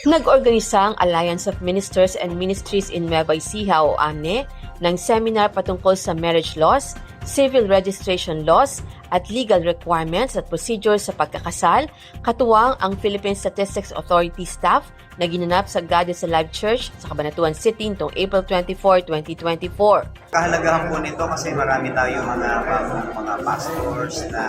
Nag-organisa ang Alliance of Ministers and Ministries in Nueva Ecija o AMNE ng seminar patungkol sa marriage laws, civil registration laws, at legal requirements at procedures sa pagkakasal, katuwang ang Philippine Statistics Authority staff na ginanap sa Goddess Alive Church sa Cabanatuan City noong April 24, 2024. Kahalagahan po nito kasi marami tayo mga pastors na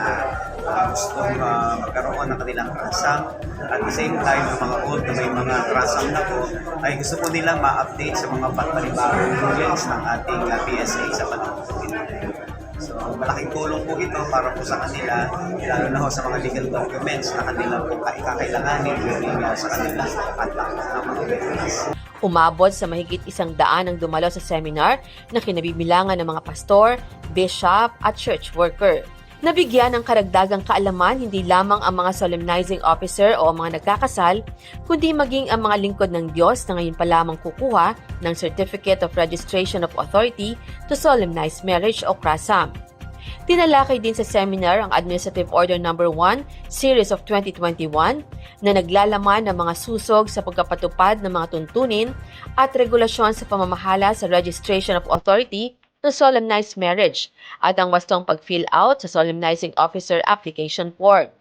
gustong magkaroon ng kanilang rasam. At the same time, yung mga old na may mga rasam na po, ay gusto po nilang ma-update sa mga panibagong rulings ng ating PSA sa panahon po ito. So, malaking tulong po ito para po sa kanila, lalo na ho sa mga legal documents na kanila po kakailanganin sa kanilang patak ng mga witness. Umabot sa mahigit 100 ang dumalo sa seminar na kinabibilangan ng mga pastor, bishop at church worker. Nabigyan ng karagdagang kaalaman hindi lamang ang mga solemnizing officer o ang mga nagkakasal, kundi maging ang mga lingkod ng Diyos na ngayon pa lamang kukuha ng Certificate of Registration of Authority to Solemnize Marriage o CRASAM. Tinalakay din sa seminar ang Administrative Order No. 1, Series of 2021 na naglalaman ng mga susog sa pagkapatupad ng mga tuntunin at regulasyon sa pamamahala sa Registration of Authority to Solemnize Marriage at ang wastong pag-fill out sa Solemnizing Officer Application Form.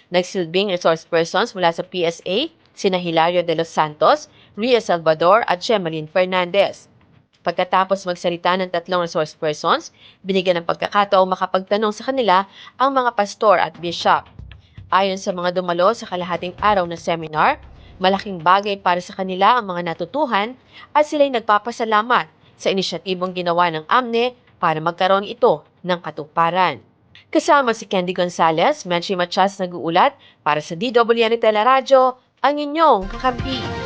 Nagsilbing resource persons mula sa PSA, sina Hilario de los Santos, Ria Salvador at Shemarine Fernandez. Pagkatapos magsalita ng tatlong resource persons, binigyan ng pagkakataong makapagtanong sa kanila ang mga pastor at bishop. Ayon sa mga dumalo sa kalahating araw na seminar, malaking bagay para sa kanila ang mga natutuhan at sila'y nagpapasalamat sa inisyatibong ginawa ng AMNE para magkaroon ito ng katuparan. Kasama si Candy Gonzalez, Menchi Machas nag-uulat para sa DWN Teleradyo, ang inyong kakampi.